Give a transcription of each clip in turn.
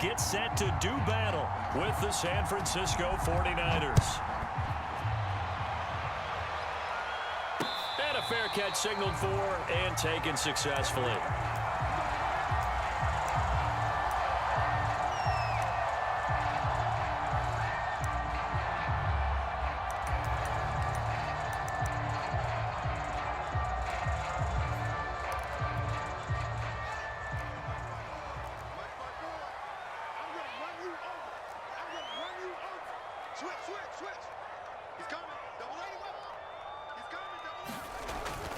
get set to do battle with the San Francisco 49ers. And a fair catch signaled for and taken successfully.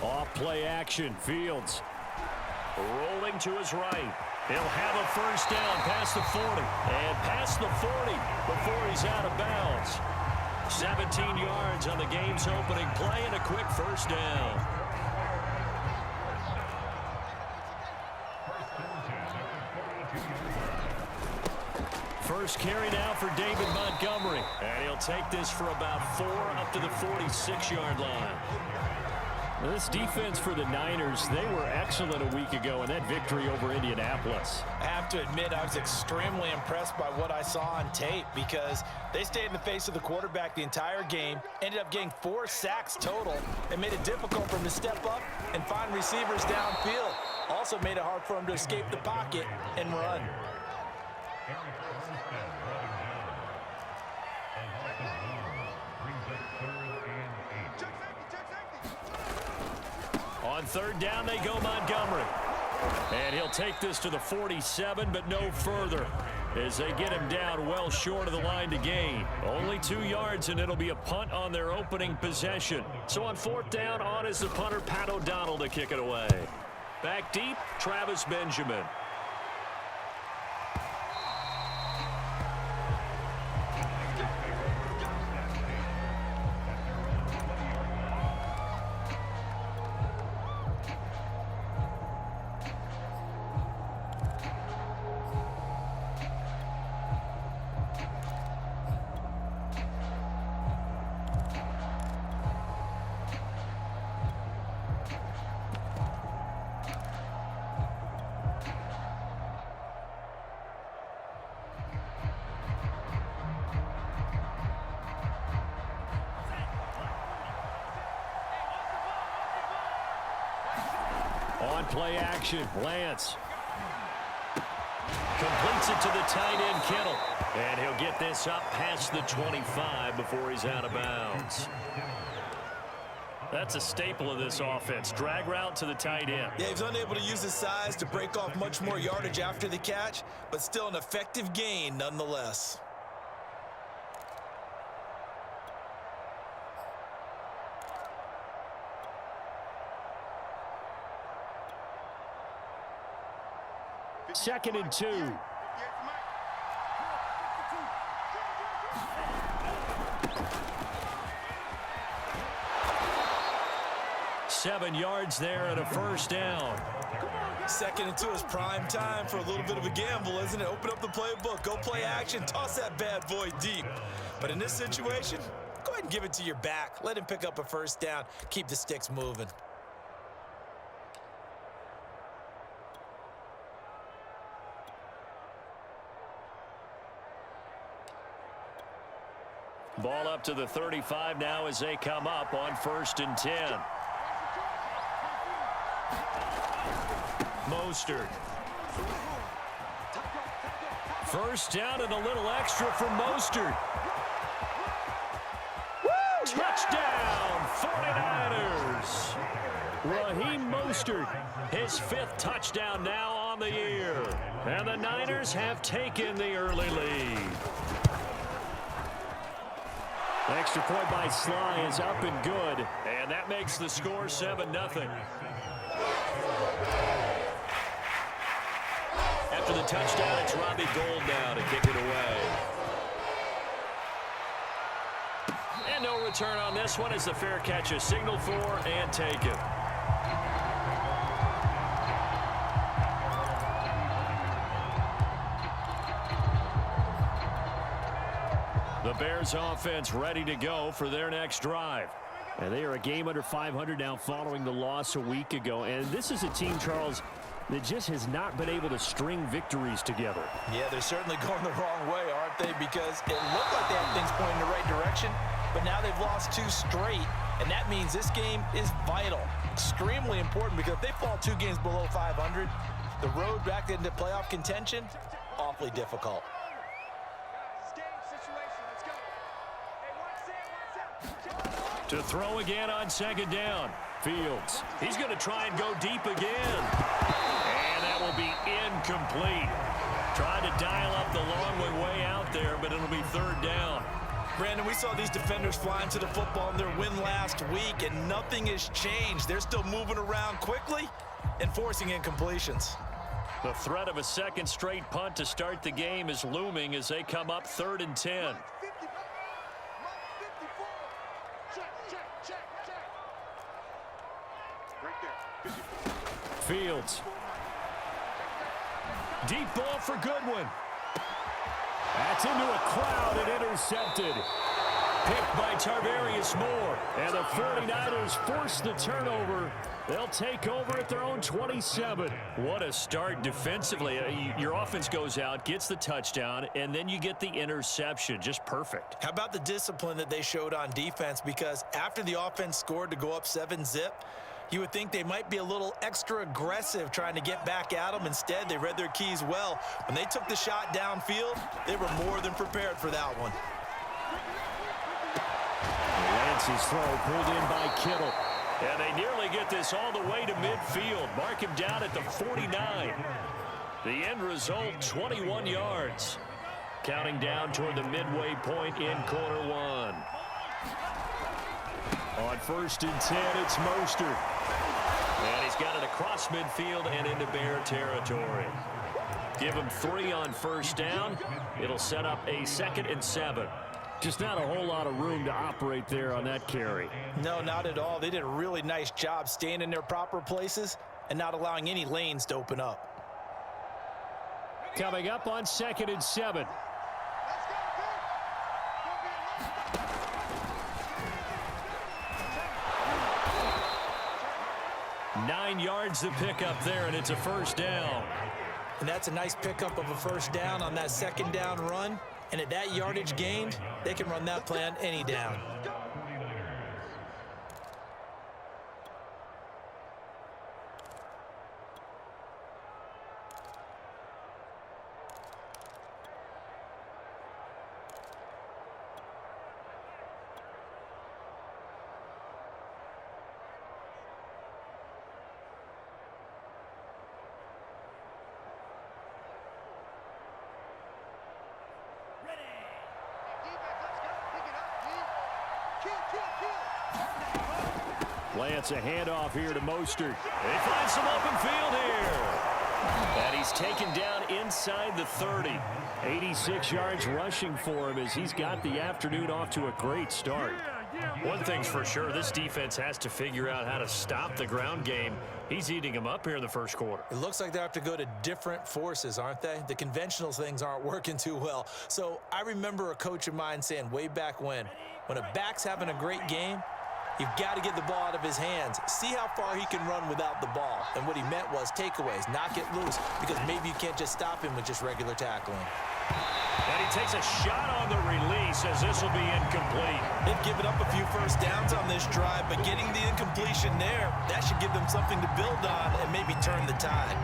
Off play action, Fields rolling to his right. He'll have a first down past the 40 and past the 40 before he's out of bounds. 17 yards on the game's opening play and a quick first down. First carry now for David Montgomery, and he'll take this for about 4 up to the 46-yard line. Well, this defense for the Niners, they were excellent a week ago in that victory over Indianapolis. I have to admit, I was extremely impressed by what I saw on tape because they stayed in the face of the quarterback the entire game, ended up getting 4 sacks total, and made it difficult for him to step up and find receivers downfield. Also made it hard for him to escape the pocket and run. On third down, they go Montgomery. And he'll take this to the 47, but no further as they get him down well short of the line to gain. Only 2 yards, and it'll be a punt on their opening possession. So on fourth down, on is the punter, Pat O'Donnell, to kick it away. Back deep, Travis Benjamin. On play action, Lance completes it to the tight end, Kittle. And he'll get this up past the 25 before he's out of bounds. That's a staple of this offense. Drag route to the tight end. Yeah, he's unable to use his size to break off much more yardage after the catch, but still an effective gain nonetheless. Second and 2. Seven yards there and a first down. Second and 2 is prime time for a little bit of a gamble, isn't it? Open up the playbook, go play action, toss that bad boy deep. But in this situation, go ahead and give it to your back. Let him pick up a first down. Keep the sticks moving. Ball up to the 35 now as they come up on 1st and 10. Mostert. First down and a little extra for Mostert. Touchdown, 49ers. Raheem Mostert, his 5th touchdown now on the year. And the Niners have taken the early lead. Extra point by Sly is up and good, and that makes the score 7-0. After the touchdown, it's Robbie Gould now to kick it away. And no return on this one as the fair catch is signaled for and taken. The Bears offense ready to go for their next drive. And they are a game under 500 now following the loss a week ago. And this is a team, Charles, that just has not been able to string victories together. Yeah, they're certainly going the wrong way, aren't they? Because it looked like they had things pointing in the right direction, but now they've lost 2 straight, and that means this game is vital, extremely important, because if they fall 2 games below 500, the road back into playoff contention, awfully difficult. To throw again on 2nd down. Fields. He's going to try and go deep again. And that will be incomplete. Trying to dial up the long way out there, but it'll be 3rd down. Brandon, we saw these defenders flying to the football in their win last week, and nothing has changed. They're still moving around quickly and forcing incompletions. The threat of a 2nd straight punt to start the game is looming as they come up 3rd and 10. Fields. Deep ball for Goodwin. That's into a crowd and intercepted. Picked by Tarvarius Moore. And the 49ers force the turnover. They'll take over at their own 27. What a start defensively. Your offense goes out, gets the touchdown, and then you get the interception. Just perfect. How about the discipline that they showed on defense? Because after the offense scored to go up 7-zip, you would think they might be a little extra aggressive trying to get back at them. Instead, they read their keys well. When they took the shot downfield, they were more than prepared for that one. Lance's throw pulled in by Kittle. And they nearly get this all the way to midfield. Mark him down at the 49. The end result, 21 yards. Counting down toward the midway point in quarter 1. On 1st and 10, it's Mostert. And he's got it across midfield and into Bear territory. Give him 3 on 1st down. It'll set up a 2nd and 7. Just not a whole lot of room to operate there on that carry. No, not at all. They did a really nice job staying in their proper places and not allowing any lanes to open up. Coming up on 2nd and 7. Nine yards to pick up there, and it's a 1st down. And that's a nice pickup of a 1st down on that 2nd down run. And at that yardage gained, they can run that play on any down. Lance, a handoff here to Mostert. They find some open field here. And he's taken down inside the 30. 86 yards rushing for him as he's got the afternoon off to a great start. One thing's for sure, this defense has to figure out how to stop the ground game. He's eating them up here in the 1st quarter. It looks like they have to go to different forces, aren't they? The conventional things aren't working too well. So I remember a coach of mine saying way back when a back's having a great game, you've got to get the ball out of his hands. See how far he can run without the ball. And what he meant was takeaways, knock it loose, because maybe you can't just stop him with just regular tackling. And he takes a shot on the release as this will be incomplete. They've given up a few 1st downs on this drive, but getting the incompletion there, that should give them something to build on and maybe turn the tide.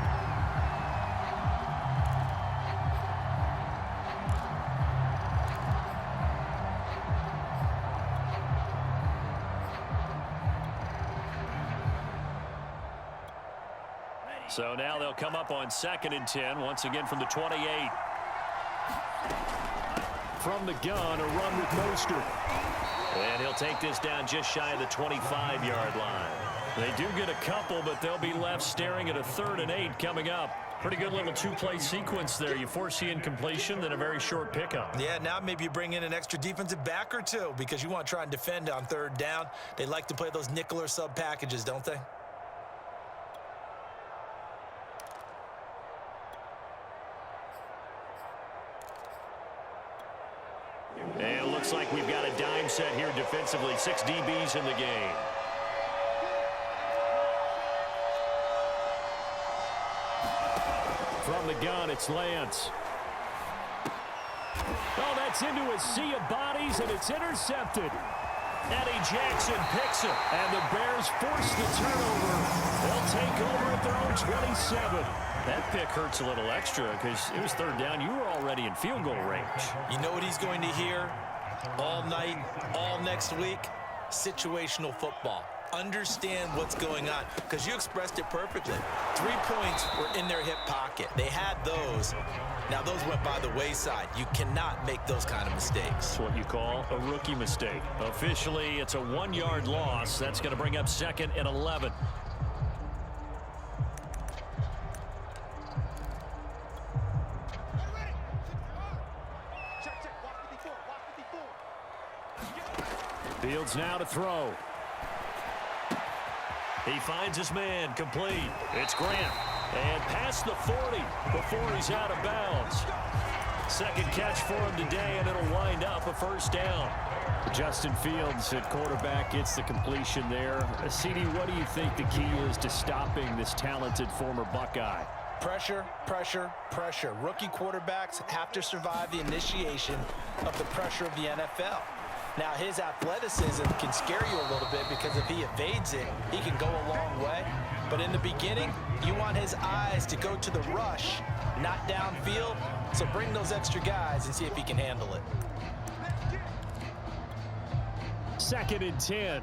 So now they'll come up on 2nd and 10, once again from the 28. From the gun, a run with Mostert. And he'll take this down just shy of the 25-yard line. They do get a couple, but they'll be left staring at a 3rd and 8 coming up. Pretty good little 2-play sequence there. You force the incompletion, then a very short pickup. Yeah, now maybe you bring in an extra defensive back or 2 because you want to try and defend on 3rd down. They like to play those nickel or sub packages, don't they? And it looks like we've got a dime set here defensively. 6 DBs in the game. the gun, it's Lance. Oh, that's into a sea of bodies, and it's intercepted. Eddie Jackson picks it. And the Bears force the turnover. They'll take over at their own 27. That pick hurts a little extra because it was third down. You were already in field goal range. You know what he's going to hear all night, all next week? Situational football. Understand what's going on, because you expressed it perfectly. 3 points were in their hip pocket. They had those. Now, those went by the wayside. You cannot make those kind of mistakes. That's what you call a rookie mistake. Officially, it's a 1-yard loss. That's going to bring up 2nd and 11. Fields now to throw. He finds his man, complete. It's Grant. And past the 40 before he's out of bounds. Second catch for him today, and it'll wind up a first down. Justin Fields at quarterback gets the completion there. CD, what do you think the key is to stopping this talented former Buckeye? Pressure, pressure, pressure. Rookie quarterbacks have to survive the initiation of the pressure of the NFL. Now, his athleticism can scare you a little bit because if he evades it, he can go a long way. But in the beginning, you want his eyes to go to the rush, not downfield. So bring those extra guys and see if he can handle it. 2nd and 10.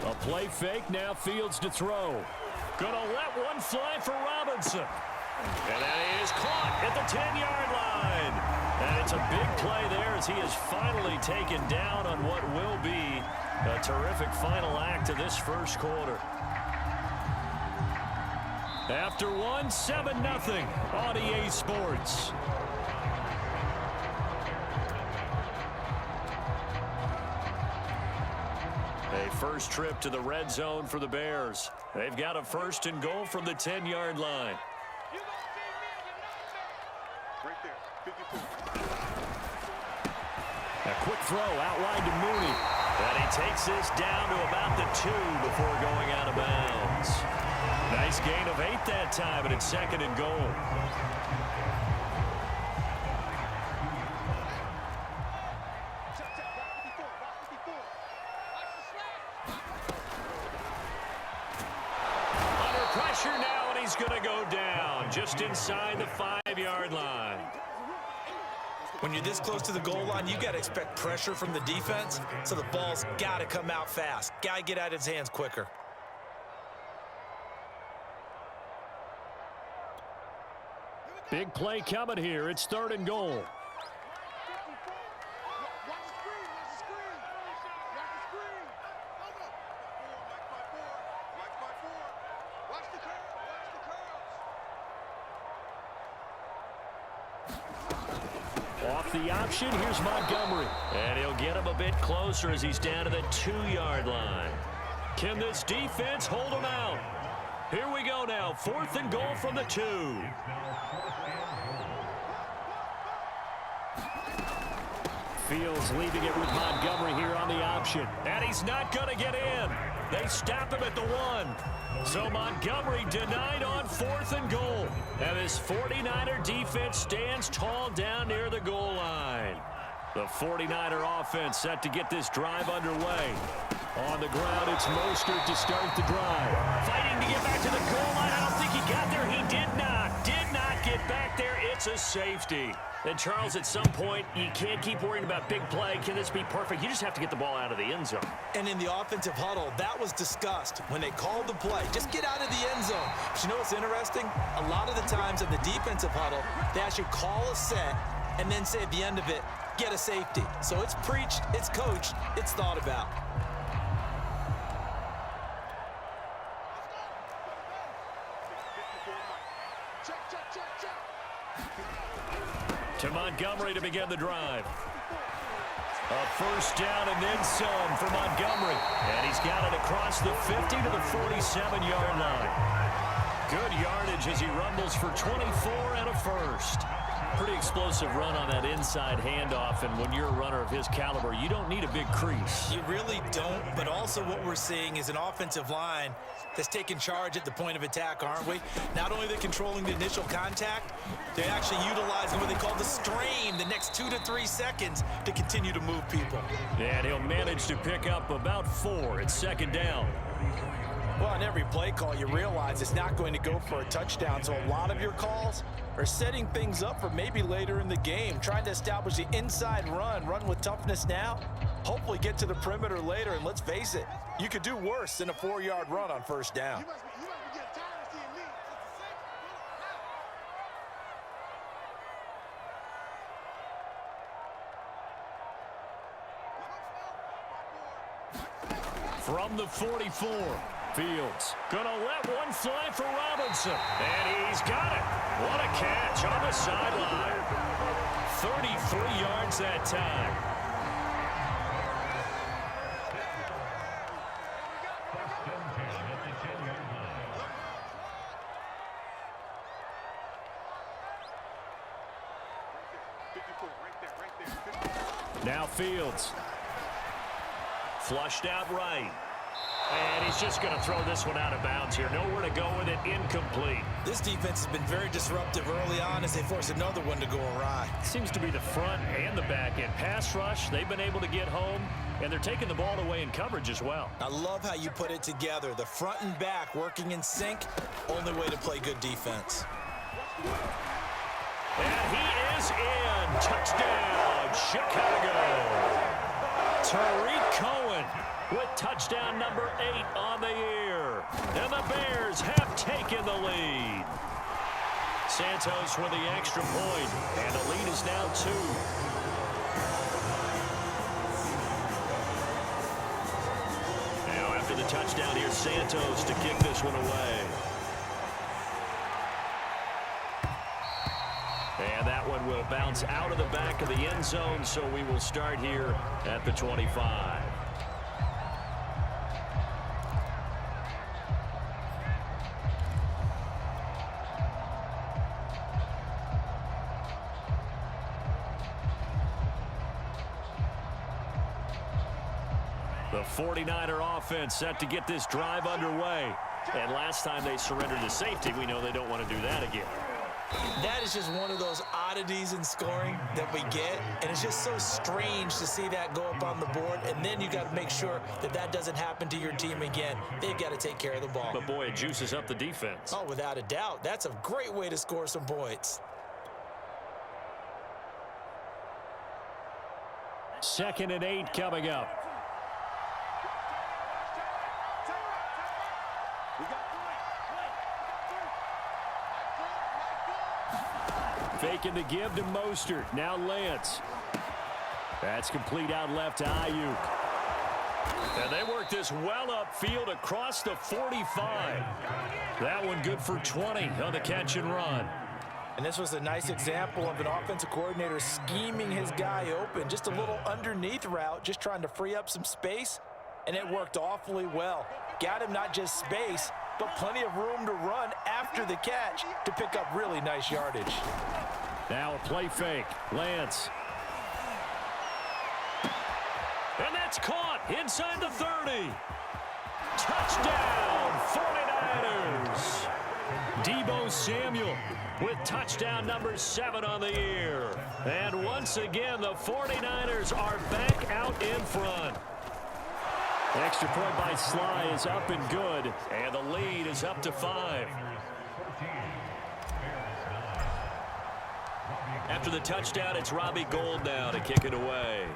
A play fake, now Fields to throw. Gonna let one fly for Robinson. And that is caught at the 10-yard line. And it's a big play there as he is finally taken down on what will be a terrific final act of this first quarter. After one, 7-0 on EA Sports. A first trip to the red zone for the Bears. They've got a 1st and goal from the 10-yard line. A quick throw out wide to Mooney. And he takes this down to about the 2 before going out of bounds. Nice gain of 8 that time, and it's 2nd and goal. Under pressure now, and he's going to go down just inside the 5-yard line. When you're this close to the goal line, you got to expect pressure from the defense, so the ball's got to come out fast. Got to get out of his hands quicker. Big play coming here. It's 3rd and goal. Off the option, here's Montgomery. And he'll get him a bit closer as he's down to the 2-yard line. Can this defense hold him out? Here we go now, 4th and goal from the 2. Fields leaving it with Montgomery here on the option. And he's not going to get in. They stop him at the 1. So Montgomery denied on 4th and goal. And this 49er defense stands tall down near the goal line. The 49er offense set to get this drive underway. On the ground, it's Mostert to start the drive. Fighting to get back to the goal line. I don't think he got there. He did not get back there. It's a safety. And, Charles, at some point, you can't keep worrying about big play. Can this be perfect? You just have to get the ball out of the end zone. And in the offensive huddle, that was discussed when they called the play. Just get out of the end zone. But you know what's interesting? A lot of the times in the defensive huddle, they actually call a set and then say at the end of it, get a safety. So it's preached, it's coached, it's thought about. To Montgomery to begin the drive. A first down and then some for Montgomery. And he's got it across the 50 to the 47-yard line. Good yardage as he rumbles for 24 and a first. Pretty explosive run on that inside handoff, and when you're a runner of his caliber, you don't need a big crease. You really don't, but also what we're seeing is an offensive line that's taking charge at the point of attack, aren't we? Not only are they controlling the initial contact, they're actually utilizing what they call the strain the next 2 to 3 seconds to continue to move people. And he'll manage to pick up about 4. It's second down. Well, on every play call, you realize it's not going to go for a touchdown, so a lot of your calls are setting things up for maybe later in the game, trying to establish the inside run with toughness now, hopefully get to the perimeter later, and let's face it, you could do worse than a 4-yard run on first down. From the 44, Fields gonna let one fly for Robinson, and he's got it. What a catch on the sideline. 33 yards that time. Now Fields. Flushed out right. And he's just going to throw this one out of bounds here. Nowhere to go with it. Incomplete. This defense has been very disruptive early on as they force another one to go awry. Seems to be the front and the back end. Pass rush, they've been able to get home, and they're taking the ball away in coverage as well. I love how you put it together. The front and back working in sync. Only way to play good defense. And he is in. Touchdown, Chicago. Tariq Cohen with touchdown number 8 on the year. And the Bears have taken the lead. Santos with the extra point, and the lead is now 2. Now after the touchdown, here's Santos to kick this one away. And that one will bounce out of the back of the end zone, so we will start here at the 25. The 49er offense set to get this drive underway. And last time they surrendered to safety, we know they don't want to do that again. That is just one of those oddities in scoring that we get, and it's just so strange to see that go up on the board, and then you got to make sure that that doesn't happen to your team again. They've got to take care of the ball. But boy, it juices up the defense. Oh, without a doubt. That's a great way to score some points. Second and 8 coming up. Faking the give to Mostert. Now Lance. That's complete out left to Ayuk. And they work this well upfield across the 45. That one good for 20 on the catch and run. And this was a nice example of an offensive coordinator scheming his guy open. Just a little underneath route, just trying to free up some space. And it worked awfully well. Got him not just space, but plenty of room to run after the catch to pick up really nice yardage. Now a play fake. Lance. And that's caught inside the 30. Touchdown, 49ers. Deebo Samuel with touchdown number 7 on the year. And once again, the 49ers are back out in front. Extra point by Sly is up and good, and the lead is up to 5. After the touchdown, it's Robbie Gould now to kick it away.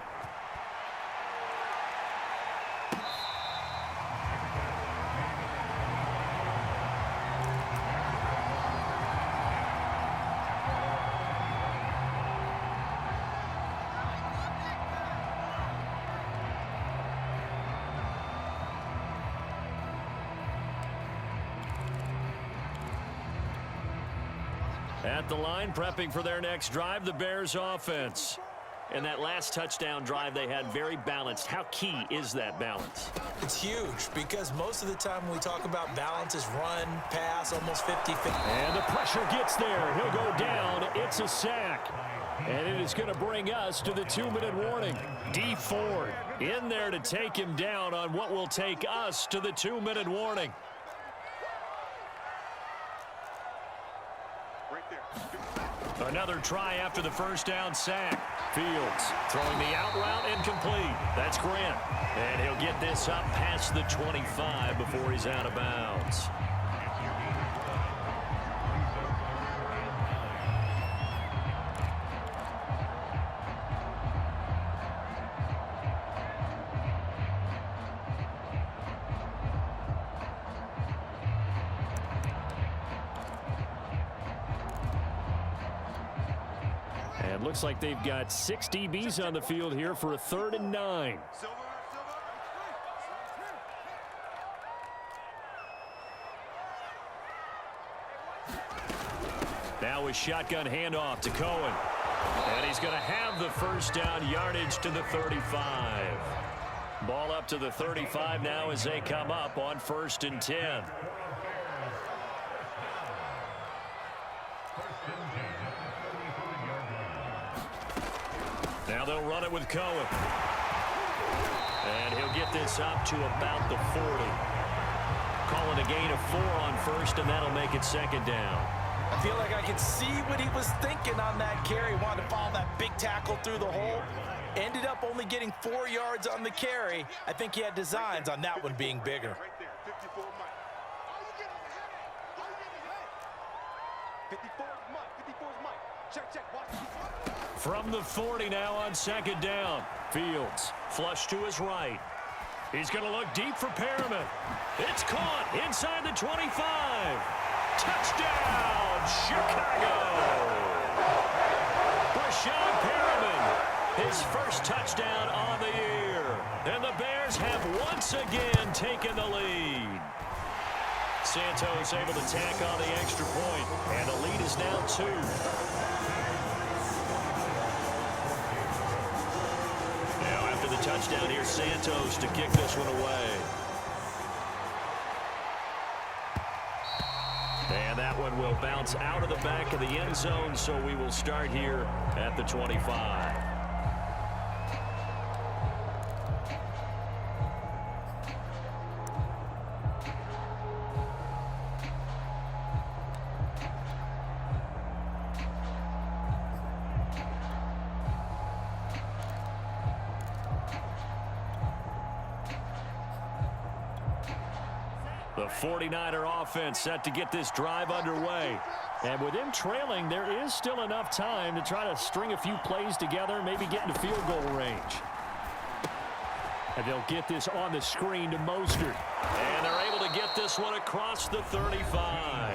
At the line, prepping for their next drive, the Bears offense. And that last touchdown drive they had very balanced. How key is that balance? It's huge because most of the time when we talk about balance is run, pass, almost 50-50. And the pressure gets there. He'll go down. It's a sack. And it is going to bring us to the 2-minute warning. D Ford in there to take him down on what will take us to the 2-minute warning. Another try after the first down sack. Fields throwing the out route incomplete. That's Grant. And he'll get this up past the 25 before he's out of bounds. And looks like they've got 6 DBs on the field here for a 3rd and 9. Now a shotgun handoff to Cohen. And he's going to have the first down, yardage to the 35. Ball up to the 35 now as they come up on 1st and 10. Now they'll run it with Cohen. And he'll get this up to about the 40. Calling a gain of 4 on 1st, and that'll make it 2nd down. I feel like I could see what he was thinking on that carry. Wanted to follow that big tackle through the hole. Ended up only getting 4 yards on the carry. I think he had designs on that one being bigger. From the 40 now on 2nd down. Fields flush to his right. He's going to look deep for Perriman. It's caught inside the 25. Touchdown, Chicago! Brashad Perriman, his first touchdown on the year. And the Bears have once again taken the lead. Santos able to tack on the extra point, and the lead is now 2. Now after the touchdown, here's Santos to kick this one away. And that one will bounce out of the back of the end zone, so we will start here at the 25. The 49er offense set to get this drive underway. And with him trailing, there is still enough time to try to string a few plays together, maybe get into field goal range. And they'll get this on the screen to Mostert. And they're able to get this one across the 35.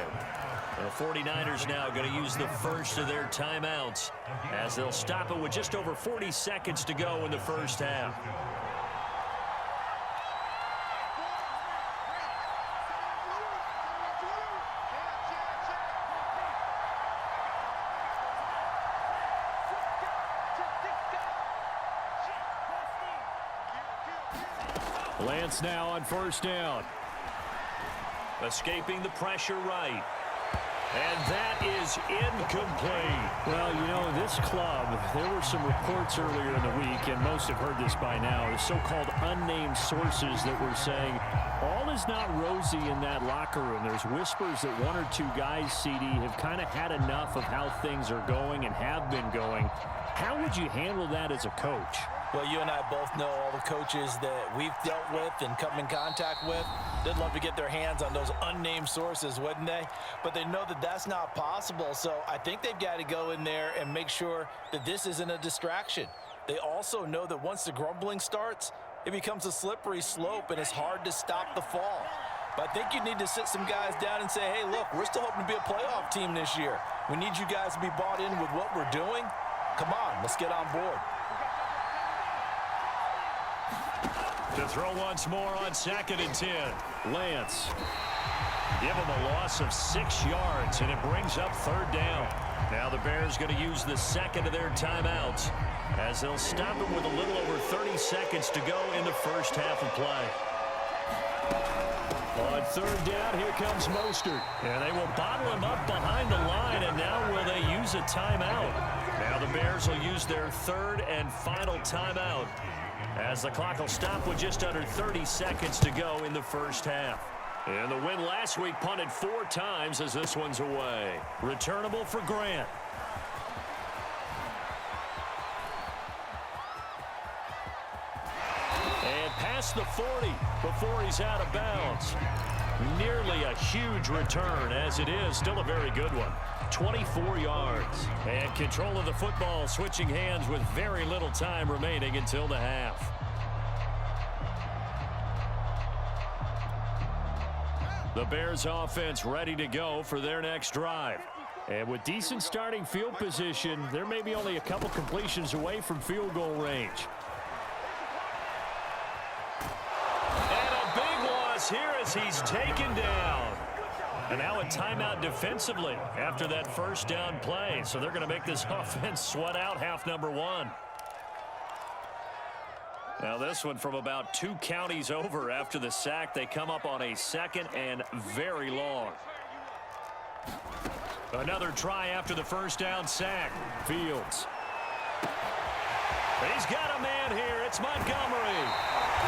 The 49ers now going to use the first of their timeouts as they'll stop it with just over 40 seconds to go in the first half. Lance now on 1st down. Escaping the pressure right. And that is incomplete. Well, you know, this club, there were some reports earlier in the week, and most have heard this by now, the so-called unnamed sources that were saying all is not rosy in that locker room. There's whispers that 1 or 2 guys, CD, have kind of had enough of how things are going and have been going. How would you handle that as a coach? Well, you and I both know all the coaches that we've dealt with and come in contact with. They'd love to get their hands on those unnamed sources, wouldn't they? But they know that that's not possible. So I think they've got to go in there and make sure that this isn't a distraction. They also know that once the grumbling starts, it becomes a slippery slope and it's hard to stop the fall. But I think you need to sit some guys down and say, hey, look, we're still hoping to be a playoff team this year. We need you guys to be bought in with what we're doing. Come on, let's get on board. To throw once more on 2nd and 10. Lance Give them a loss of 6 yards, and it brings up 3rd down. Now the Bears going to use the second of their timeouts as they'll stop him with a little over 30 seconds to go in the first half of play. On 3rd down, here comes Mostert. And they will bottle him up behind the line, and now will they use a timeout? Now the Bears will use their 3rd and final timeout as the clock will stop with just under 30 seconds to go in the first half. And the win last week punted 4 times as this one's away. Returnable for Grant. And past the 40 before he's out of bounds. Nearly a huge return, as it is still a very good one. 24 yards. And control of the football switching hands with very little time remaining until the half. The Bears offense ready to go for their next drive. And with decent starting field position, there may be only a couple completions away from field goal range. And a big loss here as he's taken down. And now a timeout defensively after that first down play. So they're going to make this offense sweat out half number 1. Now this one from about 2 counties over after the sack. They come up on a 2nd and very long. Another try after the first down sack. Fields. He's got a man here. It's Montgomery.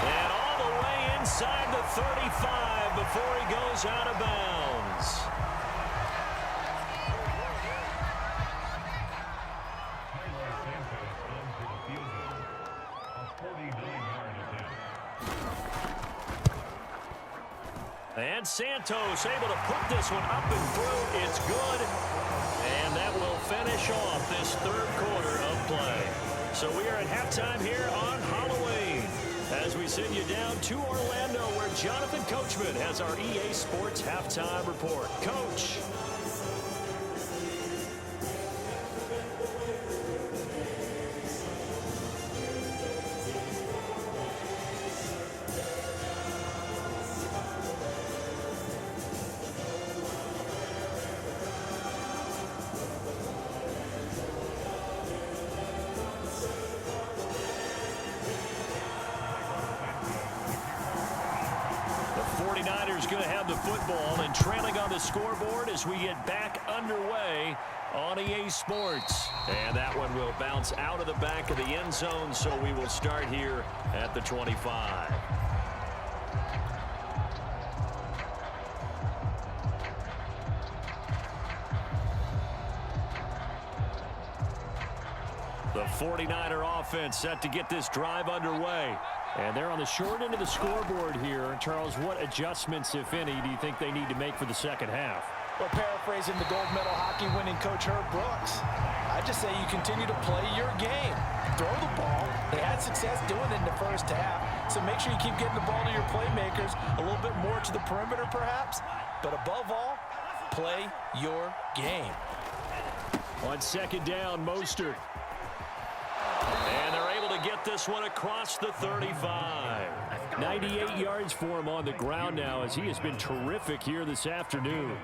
And all the way inside the 35 before he goes out of bounds. And Santos able to put this one up and through. It's good. And that will finish off this 3rd quarter of play. So we are at halftime here on Halloween as we send you down to Orlando where Jonathan Coachman has our EA Sports halftime report. Coach. Going to have the football and trailing on the scoreboard as we get back underway on EA Sports. And that one will bounce out of the back of the end zone, so we will start here at the 25. The 49er offense set to get this drive underway. And they're on the short end of the scoreboard here. Charles, what adjustments, if any, do you think they need to make for the second half? Well, paraphrasing the gold medal hockey winning coach Herb Brooks, I just say you continue to play your game. Throw the ball. They had success doing it in the first half. So make sure you keep getting the ball to your playmakers, a little bit more to the perimeter perhaps. But above all, play your game. On 2nd down, Mostert. And they're able to get this one across the 35. 98 yards for him on the ground now as he has been terrific here this afternoon.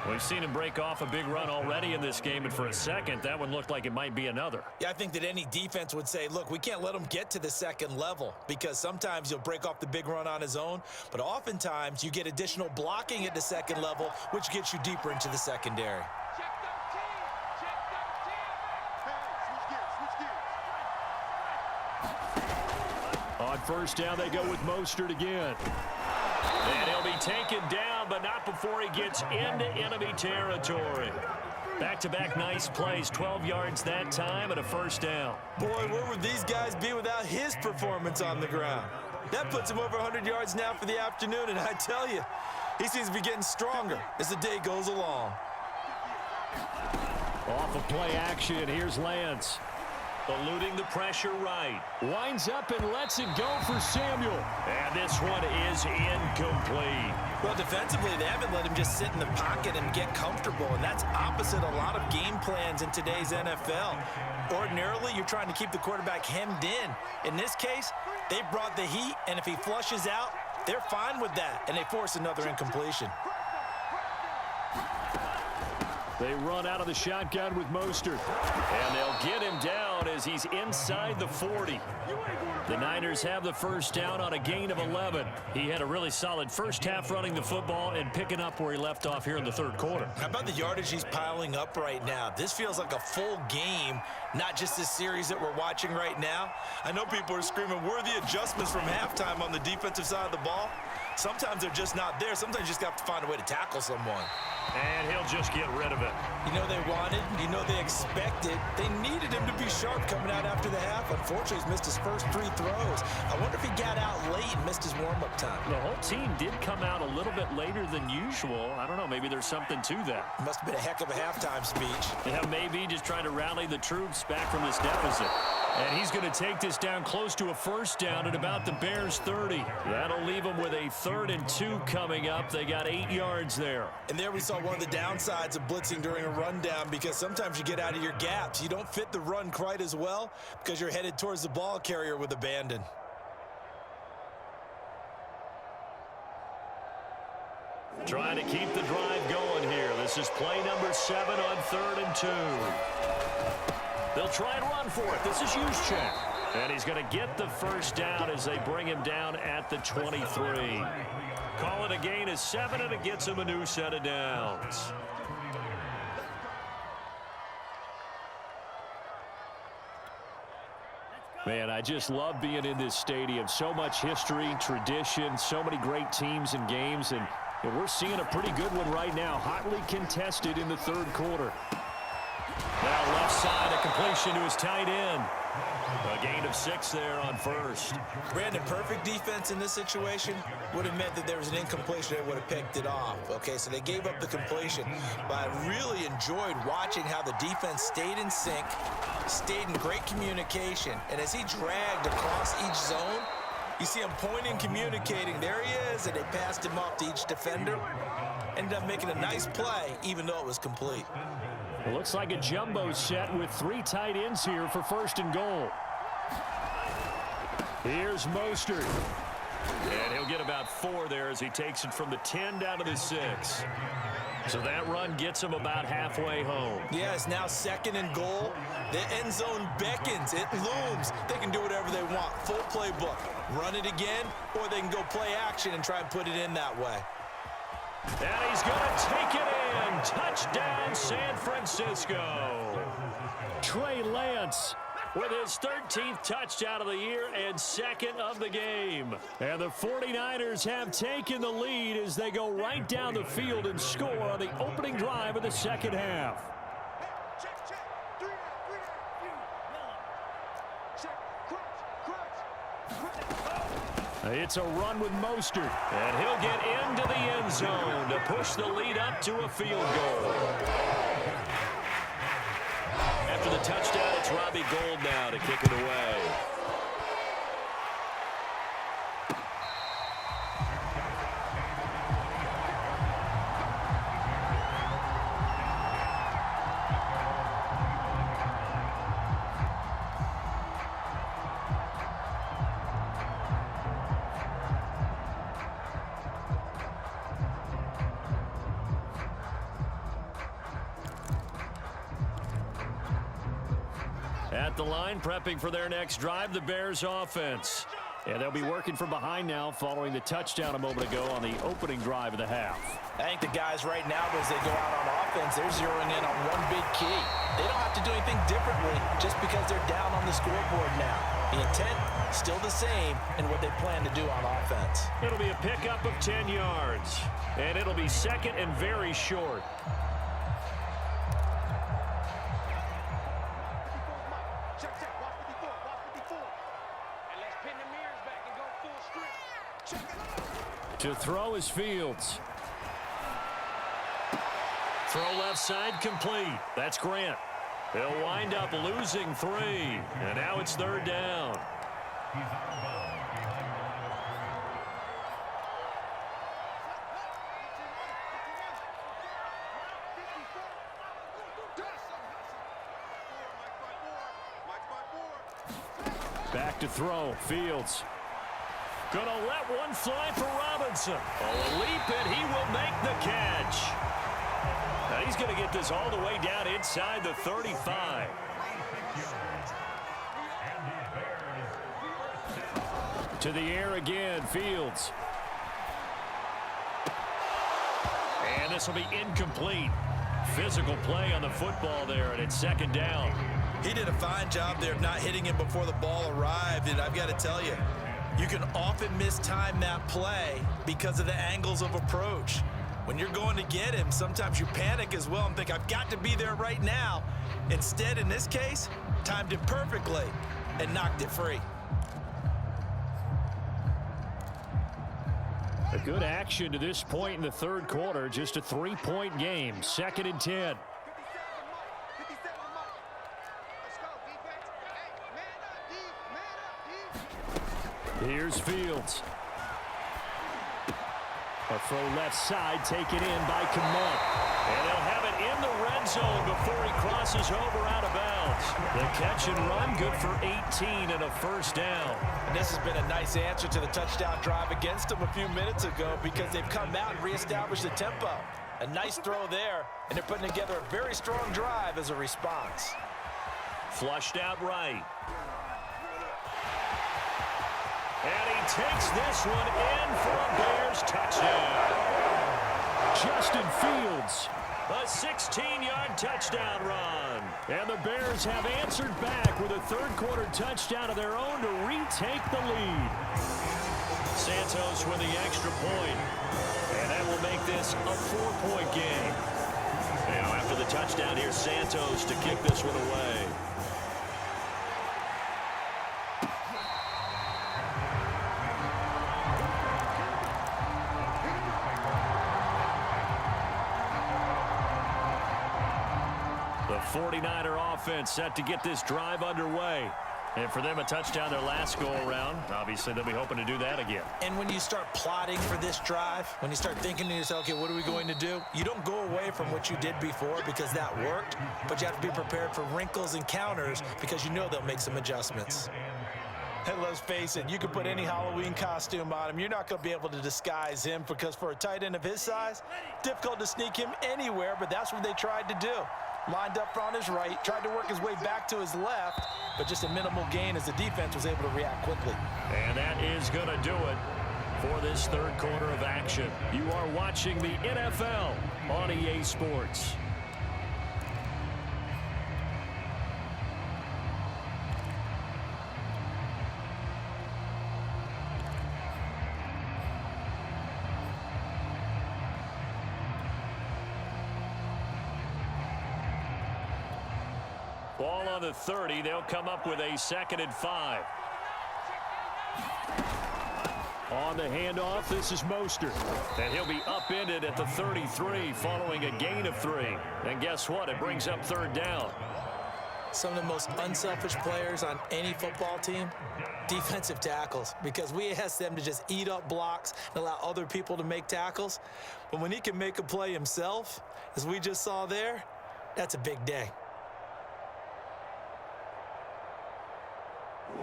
We've seen him break off a big run already in this game, and for a second, that one looked like it might be another. Yeah, I think that any defense would say, look, we can't let him get to the second level because sometimes he'll break off the big run on his own, but oftentimes you get additional blocking at the second level, which gets you deeper into the secondary. On 1st down, they go with Mostert again. And he'll be taken down, but not before he gets into enemy territory. Back-to-back nice plays, 12 yards that time and a 1st down. Boy, where would these guys be without his performance on the ground? That puts him over 100 yards now for the afternoon, and I tell you, he seems to be getting stronger as the day goes along. Off of play action, here's Lance. Eluding the pressure right. Winds up and lets it go for Samuel. And this one is incomplete. Well, defensively, they haven't let him just sit in the pocket and get comfortable, and that's opposite a lot of game plans in today's NFL. Ordinarily, you're trying to keep the quarterback hemmed in. In this case, they brought the heat, and if he flushes out, they're fine with that, and they force another incompletion. They run out of the shotgun with Mostert. And they'll get him down as he's inside the 40. The Niners have the first down on a gain of 11. He had a really solid first half running the football and picking up where he left off here in the third quarter. How about the yardage he's piling up right now? This feels like a full game, not just this series that we're watching right now. I know people are screaming, where are the adjustments from halftime on the defensive side of the ball? Sometimes they're just not there. Sometimes you just have to find a way to tackle someone. And he'll just get rid of it. You know they wanted, you know they expected. They needed him to be sharp coming out after the half. Unfortunately, he's missed his first 3 throws. I wonder if he got out late and missed his warm-up time. The whole team did come out a little bit later than usual. I don't know, maybe there's something to that. Must have been a heck of a halftime speech. Yeah, maybe just trying to rally the troops back from this deficit. And he's going to take this down close to a first down at about the Bears' 30. That'll leave them with a 3rd and 2 coming up. They got 8 yards there. And there we saw one of the downsides of blitzing during a rundown, because sometimes you get out of your gaps. You don't fit the run quite as well because you're headed towards the ball carrier with abandon. Trying to keep the drive going here. This is play number 7 on 3rd and 2. They'll try and run for it. This is Juszczyk. And he's going to get the first down as they bring him down at the 23. Call it a gain of 7, and it gets him a new set of downs. Man, I just love being in this stadium. So much history, tradition, so many great teams and games, and we're seeing a pretty good one right now. Hotly contested in the third quarter. Now left side, a completion to his tight end. A gain of 6 there on first. Brandon, perfect defense in this situation would have meant that there was an incompletion that would have picked it off. Okay, so they gave up the completion. But I really enjoyed watching how the defense stayed in sync, stayed in great communication. And as he dragged across each zone, you see him pointing, communicating. There he is, and they passed him off to each defender. Ended up making a nice play, even though it was complete. It looks like a jumbo set with 3 tight ends here for 1st and goal. Here's Mostert. And he'll get about 4 there as he takes it from the 10 down to the 6. So that run gets him about halfway home. Yeah, it's now 2nd and goal. The end zone beckons. It looms. They can do whatever they want. Full playbook. Run it again, or they can go play action and try and put it in that way. And he's going to take it in. Touchdown, San Francisco. Trey Lance with his 13th touchdown of the year and 2nd of the game. And the 49ers have taken the lead as they go right down the field and score on the opening drive of the second half. It's a run with Mostert. And he'll get into the end zone to push the lead up to a field goal. After the touchdown, it's Robbie Gould now to kick it away. At the line, prepping for their next drive, the Bears offense. And they'll be working from behind now following the touchdown a moment ago on the opening drive of the half. I think the guys right now, as they go out on offense, they're zeroing in on one big key. They don't have to do anything differently just because they're down on the scoreboard now. The intent, still the same in what they plan to do on offense. It'll be a pickup of 10 yards. And it'll be 2nd and very short. To throw is Fields. Throw left side complete. That's Grant. He'll wind up losing 3. And now it's 3rd down. Back to throw. Fields. Gonna let one fly for Robinson. Oh, leap it. He will make the catch. And he's going to get this all the way down inside the 35. To the air again, Fields. And this will be incomplete. Physical play on the football there, and it's second down. He did a fine job there of not hitting him before the ball arrived, and I've got to tell you, you can often mistime that play because of the angles of approach. When you're going to get him, sometimes you panic as well and think, I've got to be there right now. Instead, in this case, timed it perfectly and knocked it free. A good action to this point in the third quarter. Just a 3-point game. 2nd and 10. Here's Fields. A throw left side taken in by Kmet. And they'll have it in the red zone before he crosses over out of bounds. The catch and run good for 18 and a first down. And this has been a nice answer to the touchdown drive against them a few minutes ago because they've come out and reestablished the tempo. A nice throw there, and they're putting together a very strong drive as a response. Flushed out right. And he takes this one in for a Bears touchdown. Justin Fields. A 16-yard touchdown run. And the Bears have answered back with a third-quarter touchdown of their own to retake the lead. Santos with the extra point. And that will make this a 4-point game. Now, after the touchdown, here's Santos to kick this one away. The 49er offense set to get this drive underway. And for them, a touchdown their last go-around. Obviously, they'll be hoping to do that again. And when you start plotting for this drive, when you start thinking to yourself, okay, what are we going to do? You don't go away from what you did before because that worked, but you have to be prepared for wrinkles and counters because you know they'll make some adjustments. And let's face it, you can put any Halloween costume on him. You're not going to be able to disguise him because for a tight end of his size, difficult to sneak him anywhere, but that's what they tried to do. Lined up on his right, tried to work his way back to his left, but just a minimal gain as the defense was able to react quickly. And that is going to do it for this third quarter of action. You are watching the NFL on EA Sports. Ball on the 30. They'll come up with a 2nd and 5. On the handoff, this is Mostert. And he'll be upended at the 33 following a gain of 3. And guess what? It brings up third down. Some of the most unselfish players on any football team, defensive tackles, because we ask them to just eat up blocks and allow other people to make tackles. But when he can make a play himself, as we just saw there, that's a big day.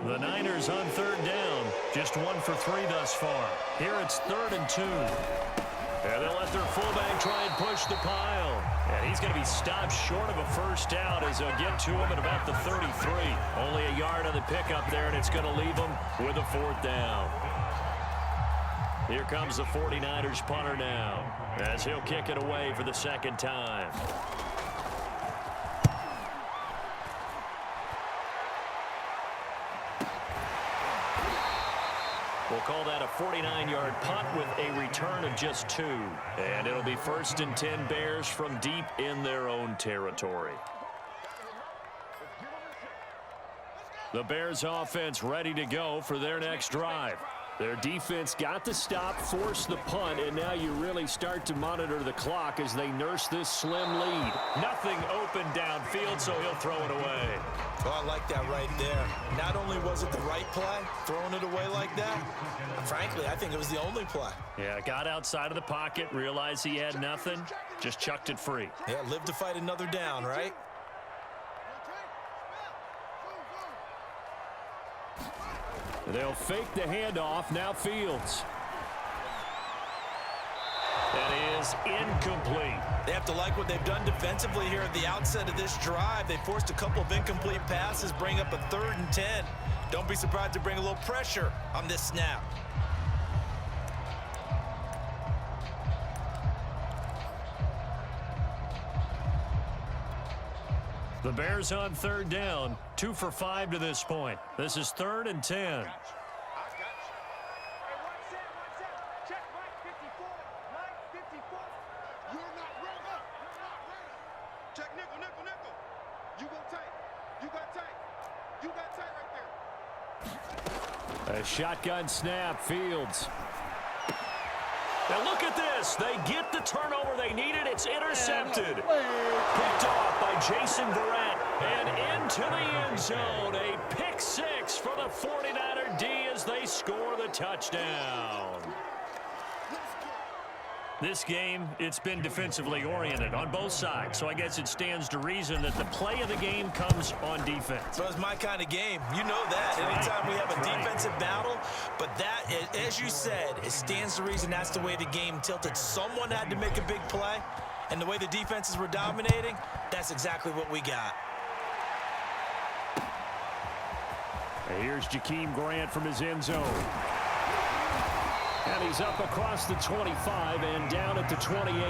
The Niners on third down. Just 1 for 3 thus far. Here it's 3rd and 2. And they'll let their fullback try and push the pile. And he's going to be stopped short of a first down as they'll get to him at about the 33. Only a yard on the pickup there, and it's going to leave him with a 4th down. Here comes the 49ers punter now as he'll kick it away for the 2nd time. We'll call that a 49-yard punt with a return of just 2. And it'll be 1st and 10 Bears from deep in their own territory. The Bears offense ready to go for their next drive. Their defense got the stop, forced the punt, and now you really start to monitor the clock as they nurse this slim lead. Nothing open downfield, so he'll throw it away. Oh, I like that right there. Not only was it the right play, throwing it away like that, frankly, I think it was the only play. Yeah, got outside of the pocket, realized he had nothing, just chucked it free. Yeah, live to fight another down, right? They'll fake the handoff. Now Fields. And he is incomplete. They have to like what they've done defensively here at the outset of this drive. They forced a couple of incomplete passes, bring up a 3rd and 10. Don't be surprised to bring a little pressure on this snap. The Bears on 3rd down, 2 for 5 to this point. This is 3rd and 10. A shotgun snap, Fields. Now look at this. They get the turnover they needed. It's intercepted. Picked off by Jason Verrett. And into the end zone. A pick 6 for the 49er D as they score the touchdown. This game, it's been defensively oriented on both sides, so I guess it stands to reason that the play of the game comes on defense. So it's my kind of game. You know that. Anytime we have a defensive battle, but that, as you said, it stands to reason that's the way the game tilted. Someone had to make a big play, and the way the defenses were dominating, that's exactly what we got. And here's Jakeem Grant from his end zone. And he's up across the 25 and down at the 28.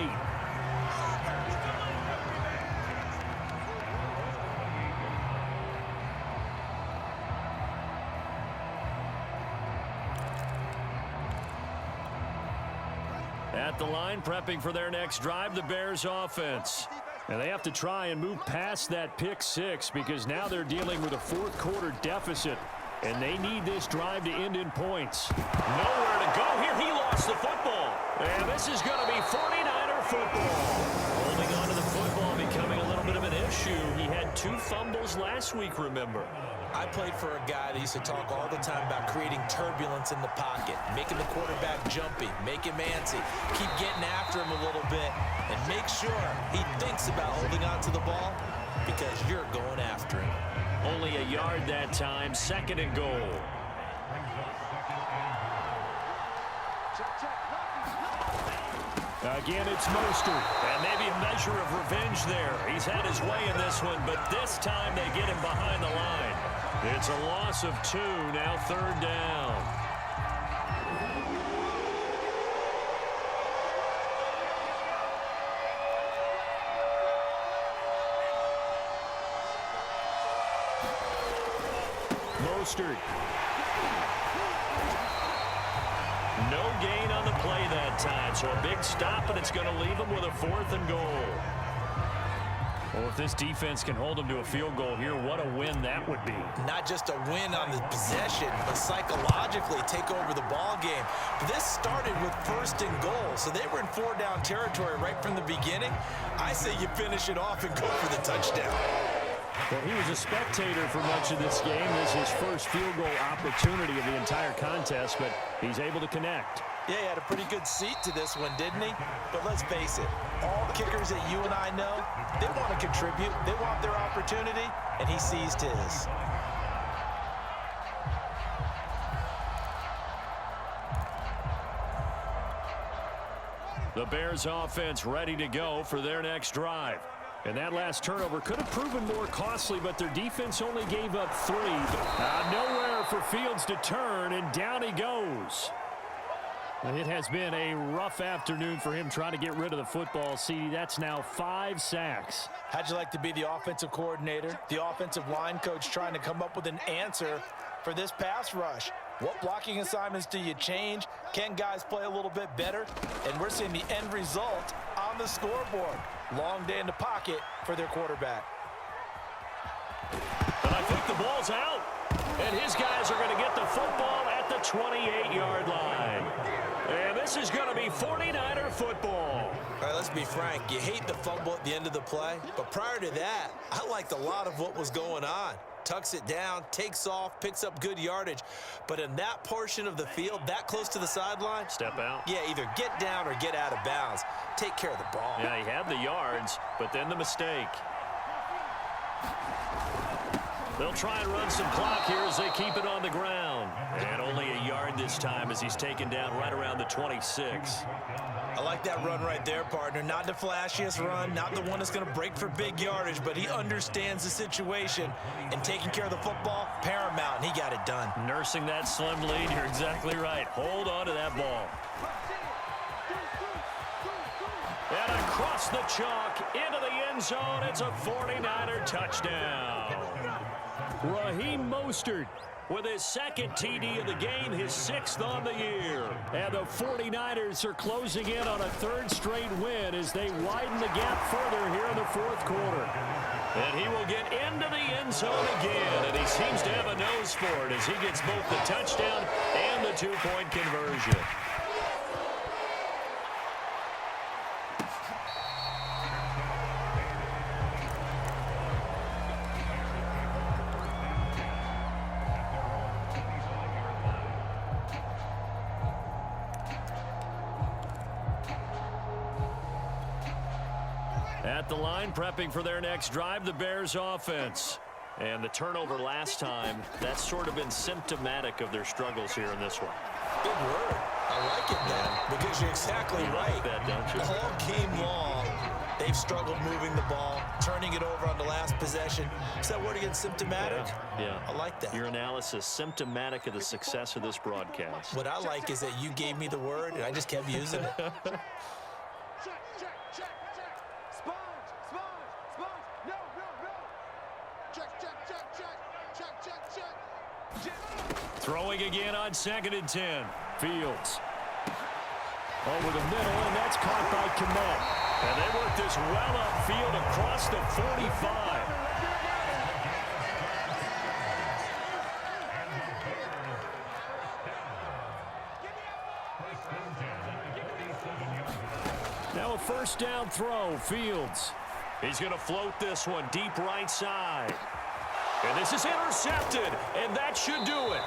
At the line, prepping for their next drive, the Bears offense. And they have to try and move past that pick 6 because now they're dealing with a 4th quarter deficit. And they need this drive to end in points. Nowhere to go here. He lost the football. And this is going to be 49er football. Holding on to the football becoming a little bit of an issue. He had 2 fumbles last week, remember. I played for a guy that used to talk all the time about creating turbulence in the pocket, making the quarterback jumpy, make him antsy, keep getting after him a little bit, and make sure he thinks about holding on to the ball because you're going after him. Only a yard that time, 2nd and goal. Again, it's Mostert. And maybe a measure of revenge there. He's had his way in this one, but this time they get him behind the line. It's a loss of 2, now 3rd down. Mostert. No gain on the play that time, so a big stop, and it's going to leave them with a 4th and goal. Well, if this defense can hold them to a field goal here, what a win that would be. Not just a win on the possession, but psychologically take over the ball game. This started with 1st and goal, so they were in 4-down territory right from the beginning. I say you finish it off and go for the touchdown. Well, he was a spectator for much of this game. This is his first field goal opportunity of the entire contest, but he's able to connect. Yeah, he had a pretty good seat to this one, didn't he? But let's face it, all kickers that you and I know, they want to contribute. They want their opportunity, and he seized his. The Bears offense ready to go for their next drive. And that last turnover could have proven more costly, but their defense only gave up 3. Nowhere for Fields to turn, and down he goes. And it has been a rough afternoon for him trying to get rid of the football. See, that's now 5 sacks. How'd you like to be the offensive coordinator, the offensive line coach trying to come up with an answer for this pass rush? What blocking assignments do you change? Can guys play a little bit better? And we're seeing the end result on the scoreboard. Long day in the pocket for their quarterback. And I think the ball's out. And his guys are going to get the football at the 28-yard line. And this is going to be 49er football. All right, let's be frank. You hate the fumble at the end of the play. But prior to that, I liked a lot of what was going on. Tucks it down, takes off, picks up good yardage. But in that portion of the field, that close to the sideline, step out. Yeah, either get down or get out of bounds. Take care of the ball. Yeah, he had the yards, but then the mistake. They'll try and run some clock here as they keep it on the ground. And only a yard this time as he's taken down right around the 26. I like that run right there, partner. Not the flashiest run, not the one that's going to break for big yardage, but he understands the situation, and taking care of the football, paramount, and he got it done. Nursing that slim lead, you're exactly right. Hold on to that ball. And across the chalk, into the end zone, it's a 49er touchdown. Raheem Mostert with his second TD of the game, his 6th on the year. And the 49ers are closing in on a 3rd straight win as they widen the gap further here in the 4th quarter. And he will get into the end zone again, and he seems to have a nose for it as he gets both the touchdown and the 2-point conversion. At the line, prepping for their next drive, the Bears offense. And the turnover last time, that's sort of been symptomatic of their struggles here in this one. Good word. I like it, man, because you're exactly right. Like that, don't you? All game long, they've struggled moving the ball, turning it over on the last possession. Is that word again, symptomatic? Yeah. I like that. Your analysis, symptomatic of the success of this broadcast. What I like is that you gave me the word, and I just kept using it. Throwing again on 2nd and 10. Fields. Over the middle, and that's caught by Kmet. And they work this well upfield across the 45. Now a 1st down throw, Fields. He's going to float this one deep right side. And this is intercepted, and that should do it.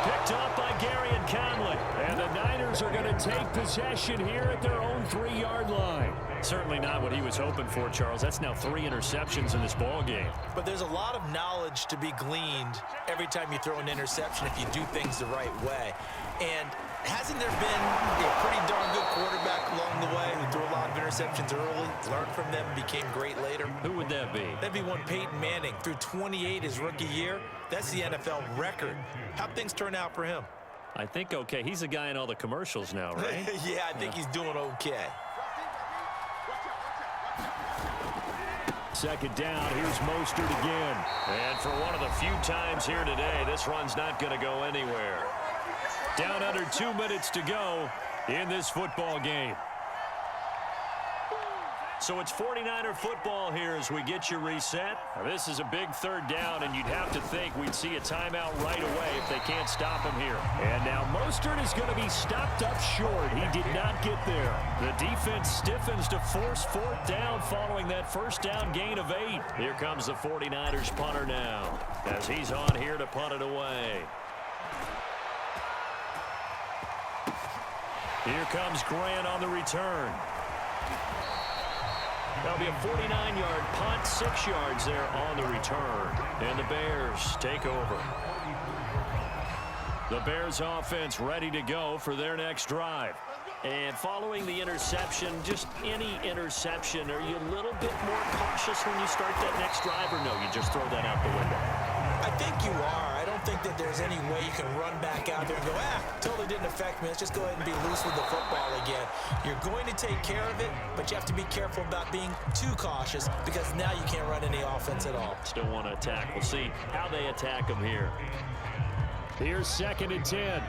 Picked up by Gary and Conley. And the Niners are going to take possession here at their own 3-yard line. Certainly not what he was hoping for, Charles. That's now 3 interceptions in this ball game. But there's a lot of knowledge to be gleaned every time you throw an interception if you do things the right way. And hasn't there been a pretty darn good quarterback along the way who threw a lot of interceptions early, learned from them, became great later? Who would that be? That'd be one Peyton Manning. Threw 28 his rookie year. That's the NFL record. How'd things turn out for him? I think okay. He's a guy in all the commercials now, right? Yeah, I think he's doing okay. 2nd down, here's Mostert again. And for one of the few times here today, this run's not going to go anywhere. Down under 2 minutes to go in this football game. So it's 49er football here as we get you reset. Now this is a big 3rd down, and you'd have to think we'd see a timeout right away if they can't stop him here. And now Mostert is going to be stopped up short. He did not get there. The defense stiffens to force 4th down following that 1st down gain of 8. Here comes the 49ers punter now as he's on here to punt it away. Here comes Grant on the return. That'll be a 49-yard punt, 6 yards there on the return. And the Bears take over. The Bears offense ready to go for their next drive. And following the interception, just any interception, are you a little bit more cautious when you start that next drive, or no, you just throw that out the window? I think you are. I don't think that there's any way you can run back out there and go, totally didn't affect me. Let's just go ahead and be loose with the football again. You're going to take care of it, but you have to be careful about being too cautious because now you can't run any offense at all. Still want to attack. We'll see how they attack them here. Here's 2nd and 10.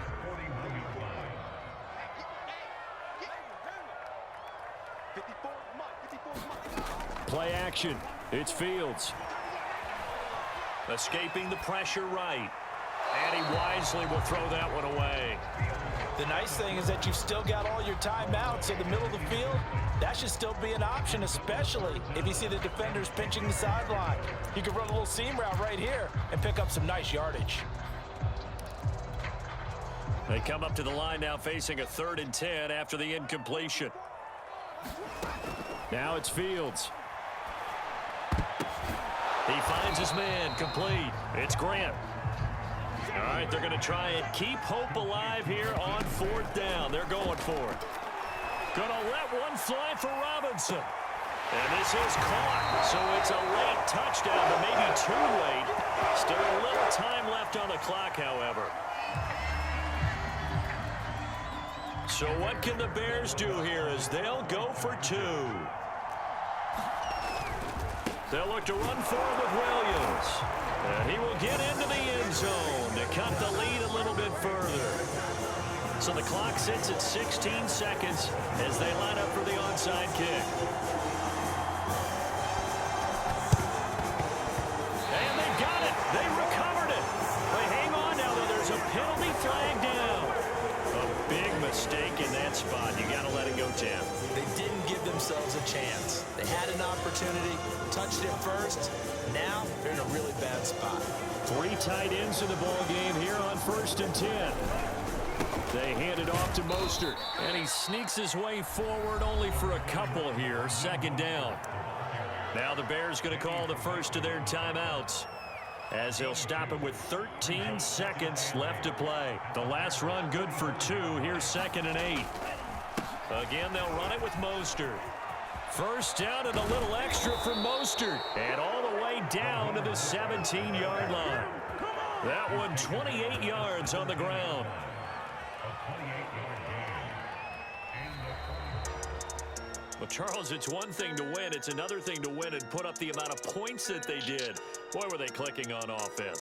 Play action. It's Fields. Escaping the pressure right. And he wisely will throw that one away. The nice thing is that you've still got all your timeouts in the middle of the field. That should still be an option, especially if you see the defenders pinching the sideline. You can run a little seam route right here and pick up some nice yardage. They come up to the line now facing a 3rd and 10 after the incompletion. Now it's Fields. He finds his man, complete. It's Grant. All right, they're going to try and keep hope alive here on 4th down. They're going for it. Going to let one fly for Robinson. And this is caught. So it's a late touchdown, but maybe too late. Still a little time left on the clock, however. So what can the Bears do here as they'll go for 2? They'll look to run forward with Williams. And he will get into the end zone to cut the lead a little bit further. So the clock sits at 16 seconds as they line up for the onside kick. And they got it. They recovered it. But hang on now, though. There's a penalty flag down. A big mistake in that spot. You got to let it go, Tim. They didn't give themselves a chance. They had an opportunity, touched it first. Now they're in a really bad spot. 3 tight ends in the ball game here on 1st and 10. They hand it off to Mostert. And he sneaks his way forward only for a couple here. 2nd down. Now the Bears going to call the first of their timeouts as they'll stop him with 13 seconds left to play. The last run good for 2. Here's 2nd and 8. Again, they'll run it with Mostert. First down and a little extra for Mostert. And all the way down to the 17-yard line. That one 28 yards on the ground. Well, Charles, it's one thing to win. It's another thing to win and put up the amount of points that they did. Boy, were they clicking on offense.